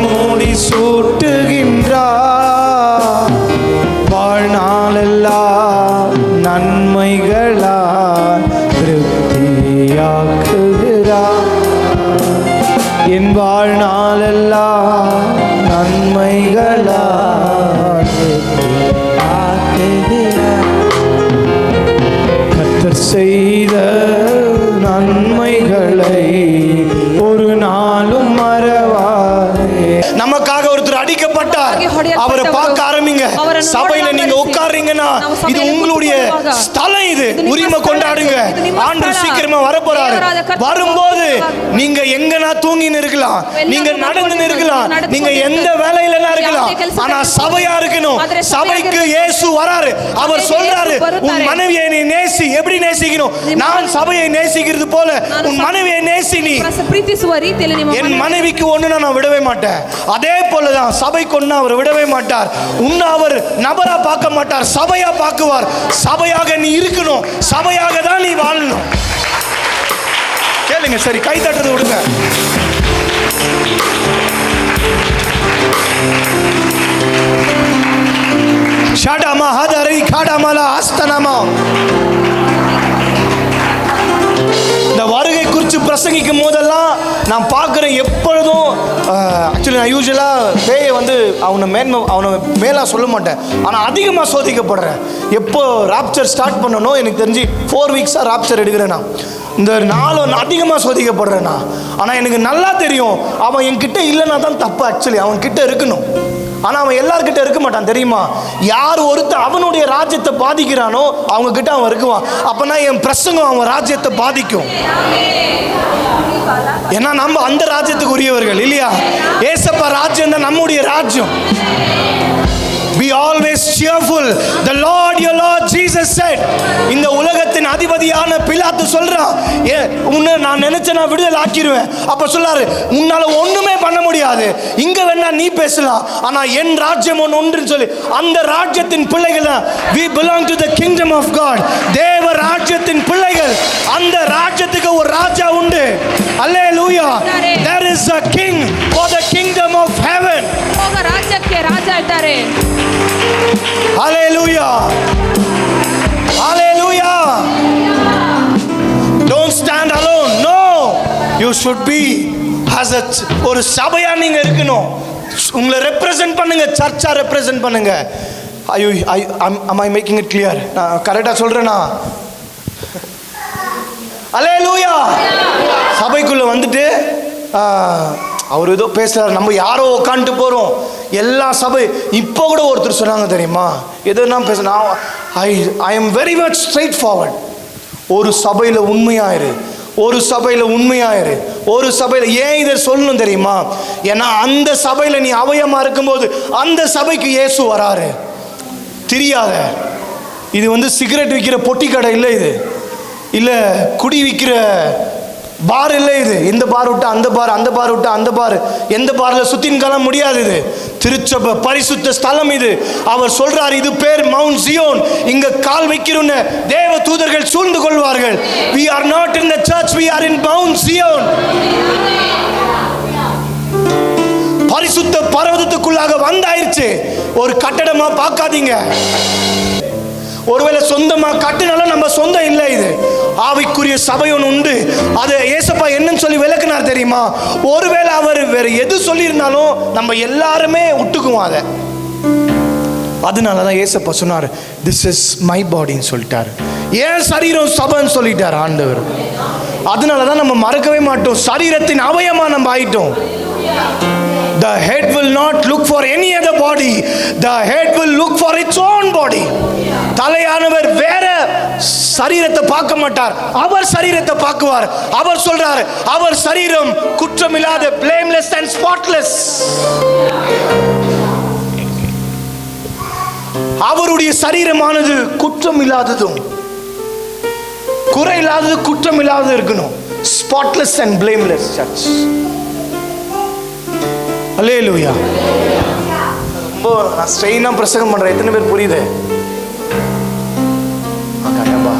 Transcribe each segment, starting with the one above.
மூடி சூட்டுகின்றார். வாழ்நாளெல்லாம் நன்மைகளால் திருப்தியாக்குகிறார். என் வாழ்நாளெல்லாம் நன்மைகளால் திருப்தியாக்குகிறார். கர்த்தர் செய்த நன்மைகளை ஒரு நாளும் மறவாதே. நமக்காக ஒருத்தர் அடிக்கப்பட்டார், அவரை பார்க்க ஆரம்பிங்க. சபையில நீங்க உட்கார்றீங்கன்னா இது உங்களுடைய ஸ்தலம், இது உரிமை கொண்டாடுங்க. ஆண்டவர் சீக்கிரமா வரப்போறாரு. வரும்போது நீங்க எங்கனா தூங்கின்னு இருக்கலாம், நீங்க நடந்து இருக்கலாம், நீங்க எந்த வேலையில இருக்கலாம், ஆனா சபையா இருக்கணும். சபைக்கு இயேசு வராரு. அவர் சொல்றாரு, உன் மனைவியை நீ நேசி. எப்படி நேசிக்கணும்? நான் சபையை நேசிக்கிறது போல உன் மனைவியை நேசி. நீ என் மனைவிக்கு ஒண்ணு நான் விடவே மாட்டேன். அதே போலதான் சபைக்கு ஒண்ணு அவர் விடவே மாட்டார். உன்னை அவர் நபரா பார்க்க மாட்டார், சபையா பார்க்குவார். சபையாக நீ இருக்கணும், சபையாக தான் நீ வாழணும். கேளுங்க, சரி, கை தட்டுறது விடுங்க. ஷாடாமா ஹதரி காடாமலா அஸ்தனமா. இந்த வருகை குறித்து பிரசங்கிக்கும் போதெல்லாம் நான் பார்க்குறேன், எப்பொழுதும் ஆக்சுவலி நான் யூஸ்வலாக பேயை வந்து அவனை மேலாக சொல்ல மாட்டேன், ஆனால் அதிகமாக சோதிக்கப்படுறேன். எப்போ ராப்சர் ஸ்டார்ட் பண்ணணும் எனக்கு தெரிஞ்சு 4 வீக்ஸாக ராப்சர் எடுக்கிறேன். நான் இந்த 4 அதிகமாக சோதிக்கப்படுறேன் நான். ஆனால் எனக்கு நல்லா தெரியும் அவன் என்கிட்ட இல்லைன்னா தான் தப்பு. ஆக்சுவலி அவன் கிட்ட இருக்கணும், ஆனால் அவன் எல்லார்கிட்ட இருக்க மாட்டான். தெரியுமா? யார் ஒருத்தர் அவனுடைய ராஜ்யத்தை பாதிக்கிறானோ அவங்க கிட்ட அவன் இருக்குவான். அப்பனா என் பிரசங்கம் அவன் ராஜ்யத்தை பாதிக்கும். ஏன்னா நம்ம அந்த ராஜ்யத்துக்கு உரியவர்கள் இல்லையா? ஏசப்பா ராஜ்யம் தான் நம்முடைய ராஜ்யம். Be always cheerful. The Lord your Lord Jesus said. இந்த உலகத்தின் அதிபதியான பிலாத்து சொல்றான், உன்னை நான் நினைச்ச நான் விடுதலை ஆக்கிடுவேன். அப்ப சொல்றாரு, உன்னால ஒண்ணுமே பண்ண முடியாது, இங்க வேணா நீ பேசலாம், ஆனா என் ராஜ்யம் ஒன்றுன்னு சொல்லி அந்த ராஜ்யத்தின் பிள்ளைகள் தான். We belong to the kingdom of God. தேவ ராஜ்யத்தின் பிள்ளைகள். அந்த ராஜ்யத்துக்கு ஒரு ராஜா உண்டு. Hallelujah. There is a king for the kingdom of heaven. ರಾಜ್ಯಕ್ಕೆ ರಾಜ ಇದ್ದಾರೆ. Hallelujah. Hallelujah. Don't stand alone. No. You should be as a ஒரு சபையா நீங்க இருக்கணும். உங்களை ரெப்ரசன்ட் பண்ணுங்க, சர்ச்சா ரெப்ரசன்ட் பண்ணுங்க. Am I making it clear? நான் கரெக்டா சொல்றேனா? Hallelujah. சபைக்குள்ள வந்துட்டு அவர் ஏதோ பேசுறாரு, நம்ம யாரோ உட்காந்துட்டு போறோம். எல்லா சபை இப்போ கூட ஒருத்தர் சொன்னாங்க தெரியுமா, எதுனா பேசுனா, I am very much straight forward. ஒரு சபையில் உண்மையாயிரு, ஒரு சபையில் உண்மையாயிரு, ஒரு சபையில். ஏன் இதை சொல்லணும் தெரியுமா? ஏன்னா அந்த சபையில் நீ அவயமா இருக்கும்போது அந்த சபைக்கு இயேசு வராரு. தெரியாத இது வந்து சிகரெட் விற்கிற பொட்டி கடை இல்லை, இது இல்லை குடி விற்கிற பார் இல்லை, இது இந்த பார் விட்டு அந்த பார், அந்த பார் விட்டு அந்த பார், எந்த பார்ல சுத்தின் காலம் முடியாது. இது திருச்சபை பரிசுத்த ஸ்தலம். இது அவர் சொல்றார், இது பேர் மவுண்ட் சியோன். இங்க கால் வைக்கிறோன்னு தேவ தூதர்கள் சூழ்ந்து கொள்வார்கள். We are not in the church, we are in Mount Zion. பரிசுத்த பர்வதத்துக்குள்ளாக வந்தாயிருச்சு. ஒரு கட்டடமா பார்க்காதீங்க. ஒருவேளை சொந்தமா கட்டினாலும் நம்ம சொந்தம் இல்லை. இது ஆவிக்குரிய சபை ஒன்று உண்டு. அது ஏசப்பா என்னன்னு சொல்லி விளக்குனார் தெரியுமா? ஒருவேளை அவர் வேற எது சொல்லியிருந்தாலும் நம்ம எல்லாருமே விட்டுக்குவோம் அதை. அதனாலதான் ஏசப்பா சொன்னார், திஸ் இஸ் மை பாடின்னு சொல்லிட்டாரு. ஏன் சரீரம் சபைன்னு சொல்லிட்டார் ஆண்டவர். அதனாலதான் நம்ம மறக்கவே மாட்டோம், சரீரத்தின் அவயமா நம்ம ஆயிட்டோம். The head will not look for any other body. The head will look for its own body. தலையானவர் வேற சரீரத்தை பார்க்க மாட்டார், அவர் சரீரத்தை பார்க்குவார். அவர் சொல்றார், அவர் சரீரம் குற்றமில்லாத, blameless and spotless. அவருடைய சரீரமானது குற்றம் இல்லாததும் குறை இல்லாதது, குற்றம் இல்லாதது இருக்கணும். Spotless and blameless church. அல்லேலூயா. ரொம்ப நான் ஸ்ட்ரெயினா பிரசங்கம் பண்றேன். எத்தனை பேர் புரியுது?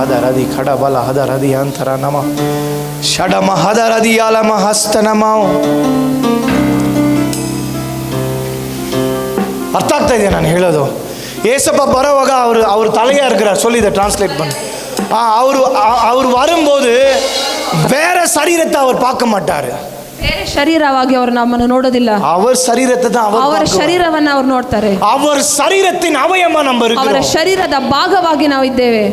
ஹதரதி கடபல ஹதரதி அந்தரனமா ஷடம ஹதரதி யாலம ஹஸ்தனமா. ಅರ್ಥ ಆಗ್ತಾ ಇದೆಯಾ ನಾನು ಹೇಳೋದು? ಏಸಪ್ಪ ಬರೋವಾಗ ಅವರು ತಲೆயா இருக்கிறார். சொல்லி இதை டிரான்ஸ்லேட் பண்ணு. அவர் வரும்போது வேற சரீரத்தை அவர் பார்க்க மாட்டாரு. ಬೇರೆ ಶರೀರವಾಗಿ ಅವರು ನಮ್ಮನ್ನು ನೋಡೋದಿಲ್ಲ. அவர் சரீரத்தை தான் ಅವರ ಶರೀರವನ್ನ ಅವರು ನೋಡ್ತಾರೆ. அவர் சரீரத்தின் அவயமா நம்ம இருக்கிறோம். ಅವರ ಶರೀರದ ಭಾಗವಾಗಿ ನಾವು ಇದ್ದೇವೆ.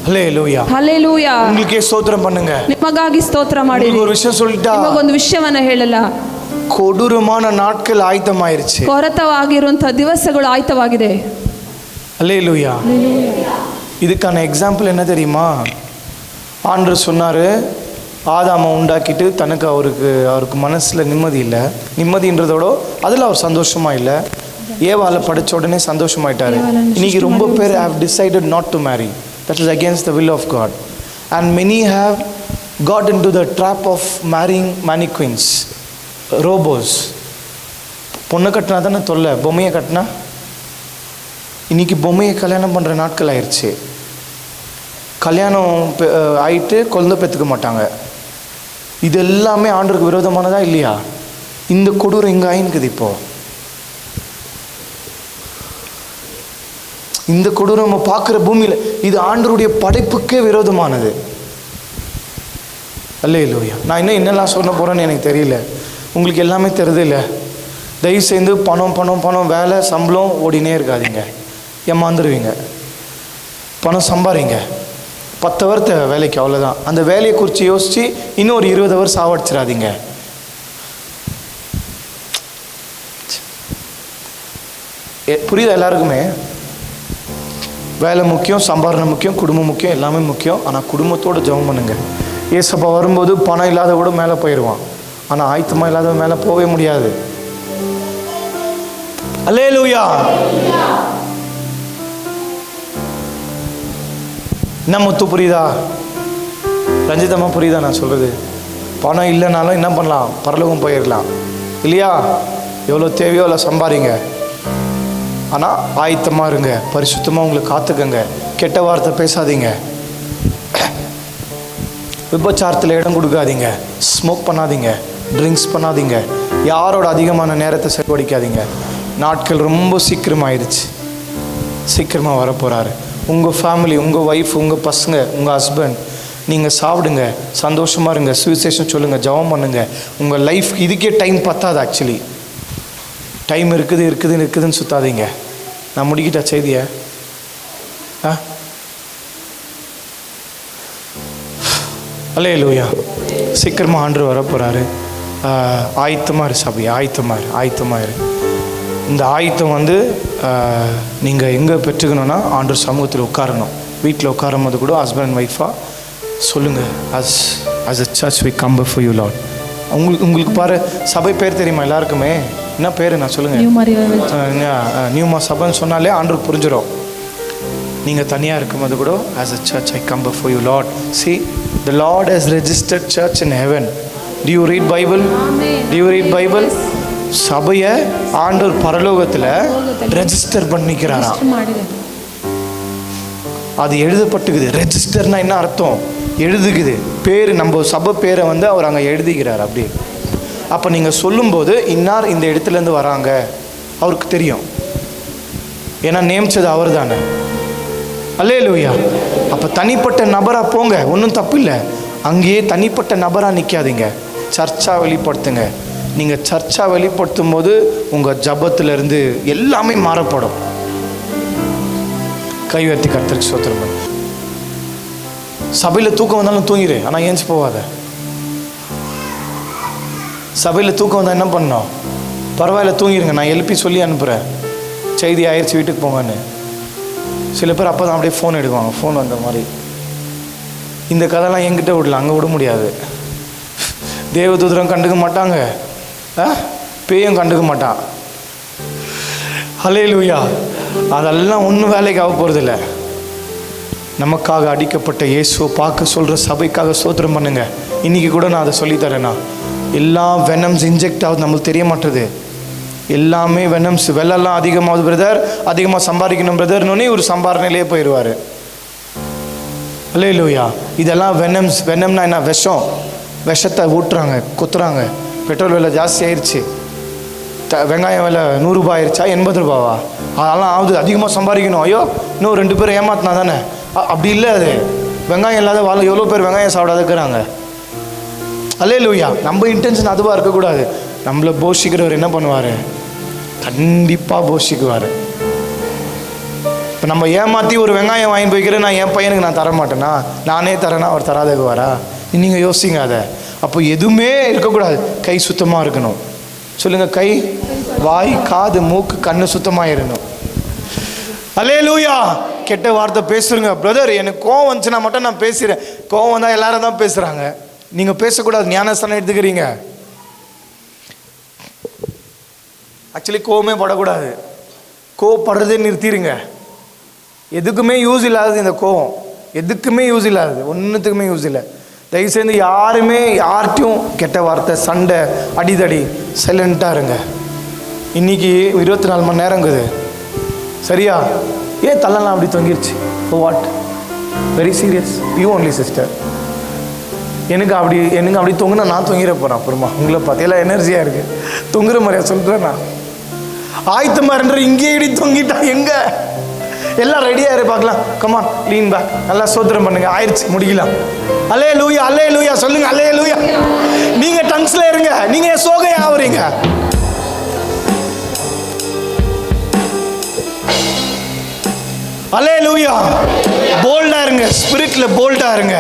ஹல்லேலூயா. ಹಲ್ಲೆಲೂಯಾ. உங்களுக்கே ஸ்தோத்திரம் பண்ணுங்க. ನಿಮಗಾಗಿ ಸ್ತೋತ್ರ ಮಾಡಿ. ஒரு விஷயம் சொல்லிட்டா, ನಿಮಗೊಂದು ವಿಷಯವನ್ನ ಹೇಳಲ್ಲ. கொடூரமான நாட்கள் ஆயத்தமாயிருச்சு. ಕೊರತವಾಗಿರುವಂತಹ ದಿವಸಗಳು ಆಯ್ತವಾಗಿದೆ. ஹல்லேலூயா. இதுக்கான எக்ஸாம்பிள் என்ன தெரியுமா? ஆண்டவர் சொன்னார், ஆதாமை உண்டாக்கிட்டு தனக்கு அவருக்கு மனசில் நிம்மதி இல்லை. நிம்மதின்றதோட அதில் அவர் சந்தோஷமாக இல்லை. ஏவாளை படித்த உடனே சந்தோஷமாயிட்டார். இன்னைக்கு ரொம்ப பேர் have decided not to marry. That is against the will of God. And many have got into the trap of marrying mannequins, robots. பொண்ணை கட்டினா தானே தொல்லை, பொம்மையை கட்டினா. இன்னைக்கு பொம்மையை கல்யாணம் பண்ணுற நாட்கள் ஆயிடுச்சு. கல்யாணம் ஆயிட்டு குழந்தை பெற்றுக்க மாட்டாங்க. இது எல்லாமே ஆண்டவருக்கு விரோதமானதா இல்லையா? இந்த கொடூரம் இங்கே ஆயினுக்குது. இப்போ இந்த கொடூரம் நம்ம பார்க்குற பூமியில் இது ஆண்டவருடைய படைப்புக்கே விரோதமானது. அல்லேலூயா. நான் என்னெல்லாம் சொல்ல போகிறேன்னு எனக்கு தெரியல, உங்களுக்கு எல்லாமே தெரியுது இல்லை? தயவு செய்து பணம் பணம் பணம், வேலை சம்பளம் ஓடினே இருக்காதீங்க, ஏமாந்துருவீங்க. பணம் சம்பாதிங்க, 10 ஹவர் தேவை வேலைக்கு, அவ்வளோதான். அந்த வேலையை குறித்து யோசித்து இன்னொரு 20 ஹவர் சாவடிச்சிடாதீங்க. புரியுதா எல்லாருக்குமே? வேலை முக்கியம், சம்பாரணம் முக்கியம், குடும்பம் முக்கியம், எல்லாமே முக்கியம். ஆனால் குடும்பத்தோடு ஜெபம் பண்ணுங்க. ஏசப்பா வரும்போது பணம் இல்லாத கூட மேலே போயிடுவான், ஆனால் ஆயத்தமாக இல்லாத மேலே போகவே முடியாது. அல்லேலூயா. என்ன முத்து புரியுதா? ரஞ்சிதம்மா புரியுதா நான் சொல்கிறது? பணம் இல்லைனாலும் என்ன பண்ணலாம்? பரலோகம் போயிடலாம் இல்லையா? எவ்வளோ தேவையோ அவ்வளோ சம்பாதிங்க, ஆனால் ஆயத்தமாக இருங்க, பரிசுத்தமாக உங்களை காத்துக்கங்க, கெட்ட வார்த்தை பேசாதீங்க, விபச்சாரத்தில் இடம் கொடுக்காதீங்க, ஸ்மோக் பண்ணாதீங்க, ட்ரிங்க்ஸ் பண்ணாதீங்க, யாரோட அதிகமான நேரத்தை செலவழிக்காதீங்க. நாட்கள் ரொம்ப சீக்கிரமாகிடுச்சு, சீக்கிரமாக வரப்போகிறாரு. உங்கள் ஃபேமிலி, உங்கள் ஒய்ஃப், உங்கள் பசங்க, உங்கள் ஹஸ்பண்ட், நீங்கள் சாப்பிடுங்க, சந்தோஷமாக இருங்க, சுவிசேஷம் சொல்லுங்கள், ஜெபம் பண்ணுங்கள். உங்கள் லைஃப் இதுக்கே டைம் பத்தாது. ஆக்சுவலி டைம் இருக்குதுன்னு சுத்தாதீங்க. நான் முடிக்கிட்ட செய்தியை அல்லேலூயா. சீக்கிரமாக ஆண்டவர் வரப்போகிறாரு. ஆயத்தமாக இரு சபை, ஆயத்தமாக இரு. இந்த ஆயத்தம் நீங்கள் எங்கே பெற்றுக்கணுன்னா ஆண்டவர் சமூகத்தில் உட்காரணும். வீட்டில் உட்காரும் போது கூட ஹஸ்பண்ட் அண்ட் ஒய்ஃபாக சொல்லுங்கள், as a church we come before you Lord. உங்களுக்கு பாரு, சபை பேர் தெரியுமா எல்லாருக்குமே? என்ன பேர் நான் சொல்லுங்கள்? நியூமா சபைன்னு சொன்னாலே ஆண்டவர் புரிஞ்சிடும். நீங்கள் தனியாக இருக்கும்போது கூட as a church I come before you Lord. See, the Lord has registered church in heaven. Do you read Bible? Do you read Bible? சபையை ஆண்டவர் பரலோகத்தில் ரெஜிஸ்டர் பண்ணிக்கிறாரா? அது எழுதப்பட்டுக்குது. ரெஜிஸ்டர்னா என்ன அர்த்தம்? எழுதுக்குது பேர், நம்ம சபை பேரை அவர் அங்கே எழுதிக்கிறார். அப்படி அப்போ நீங்கள் சொல்லும்போது இன்னார் இந்த இடத்துலேருந்து வராங்க, அவருக்கு தெரியும். ஏன்னா நியமிச்சது அவர் தானே. அல்லேலூயா. அப்போ தனிப்பட்ட நபராக போங்க, ஒன்றும் தப்பு இல்லை. அங்கேயே தனிப்பட்ட நபராக நிற்காதீங்க, சர்ச்சாக வெளிப்படுத்துங்க. நீங்கள் சர்ச்சாக வெளிப்படுத்தும் போது உங்கள் ஜபத்திலிருந்து எல்லாமே மாறப்படும். கைவர்த்தி கர்த்தருக்கு ஸ்தோத்திரம் பண்ணு. சபையில் தூக்கம் வந்தாலும் தூங்கிடு, ஆனால் ஏஞ்சி போகாத. சபையில் தூக்கம் வந்தால் என்ன பண்ணோம்? பரவாயில்ல தூங்கிடுங்க, நான் எழுப்பி சொல்லி அனுப்புகிறேன், செய்தி ஆயிடுச்சு வீட்டுக்கு போங்கன்னு. சில பேர் அப்போ தான் அப்படியே ஃபோன் எடுக்குவாங்க, ஃபோன் வந்த மாதிரி. இந்த கதைலாம் என்கிட்ட விடல, அங்கே விட முடியாது. தேவதூதரம் கண்டுக்க மாட்டாங்க, பேயும் கண்டுக்க மாட்டான். ஹல்லேலூயா. அதெல்லாம் ஒன்றும் வேலைக்கு ஆக போகிறதில்ல. நமக்காக அடிக்கப்பட்ட இயேசுவை பார்க்க சொல்கிற சபைக்காக ஸ்தோத்திரம் பண்ணுங்க. இன்றைக்கி கூட நான் அதை சொல்லித்தரேன்னா, எல்லா வெனம்ஸ் இன்ஜெக்ட் ஆகுது, நம்மளுக்கு தெரிய மாட்டுது. எல்லாமே வெனம்ஸ். வெள்ளெல்லாம் அதிகமாகுது பிரதர், அதிகமாக சம்பாதிக்கணும் பிரதர்னோடனே ஒரு சம்பாதனையிலே போயிடுவார். அல்லேலூயா. இதெல்லாம் வெனம்ஸ். வெனம்னா என்ன? விஷம். விஷத்தை ஊட்டுறாங்க, குத்துறாங்க. பெட்ரோல் விலை ஜாஸ்தி ஆயிடுச்சு, வெங்காயம் விலை 100 ரூபாய் ஆயிடுச்சா 80 ரூபாவா? அதெல்லாம் ஆகுது, அதிகமாக சம்பாதிக்கணும். ஐயோ இன்னும் 2 பேர் ஏமாத்தினா தானே. அப்படி இல்லை. அது வெங்காயம் இல்லாத வாழ எவ்வளோ பேர் வெங்காயம் சாப்பிடாத இருக்கிறாங்க. அல்லேலூயா. நம்ம இன்டென்ஷன் அதுவாக இருக்கக்கூடாது. நம்மளை போஷிக்கிறவர் என்ன பண்ணுவார்? கண்டிப்பாக போஷிக்குவார். இப்போ நம்ம ஏமாற்றி ஒரு வெங்காயம் வாங்கி போய்க்கிறேன், நான் என் பையனுக்கு நான் தர மாட்டேன்னா, நானே தரேன்னா அவர் தராதக்குவாரா? நீங்கள் யோசிங்க அதை. அப்போ எதுவுமே இருக்கக்கூடாது. கை சுத்தமாக இருக்கணும். சொல்லுங்கள், கை, வாய், காது, மூக்கு, கண்ணு சுத்தமாக இருக்கணும். அல்லேலூயா. கெட்ட வார்த்தை பேசுறீங்க பிரதர், எனக்கு கோவம் வந்துச்சுன்னா மட்டும் நான் பேசுகிறேன். கோவம் வந்தால் எல்லாரும் தான் பேசுகிறாங்க. நீங்கள் பேசக்கூடாது. ஞானஸ்தானம் எடுத்துக்கிறீங்க. ஆக்சுவலி கோவமே படக்கூடாது. கோவப்படுறதே நிறுத்திடுங்க. எதுக்குமே யூஸ் இல்லாதது இந்த கோவம். எதுக்குமே யூஸ் இல்லாதது, ஒன்றுத்துக்குமே யூஸ் இல்லை. தயவுசெய்து யாருமே யார்ட்டையும் கெட்ட வார்த்தை, சண்டை, அடிதடி, சைலண்ட்டாக இருங்க. இன்றைக்கி 24 மணி நேரங்குது, சரியா? ஏன் தள்ளலாம் அப்படி தொங்கிருச்சு? Oh what, very serious, you only sister. எனக்கு அப்படி தொங்குனா நான் தொங்கிட போகிறேன். அப்புறமா உங்களை பார்த்து எல்லாம் எனர்ஜியாக இருக்குது. தொங்குற மாதிரியா சொல்கிறேன் நான்? ஆயத்தமான்ற இங்கே இடி தொங்கிட்டா எங்க? எல்லாம் ரெடியாக இரு, பார்க்கலாம். கமான், லீன் பேக், நல்லா சோத்திரம் பண்ணுங்க. ஆயிடுச்சு, முடிக்கலாம். அல்லேலூயா, அல்லேலூயா சொல்லுங்க. அல்லேலூயா. நீங்க டங்ஸ்ல இருங்க. நீங்க சோகை ஆவறீங்க. அல்லேலூயா. போல்டா இருங்க. ஸ்பிரிட்ல போல்டா இருங்க.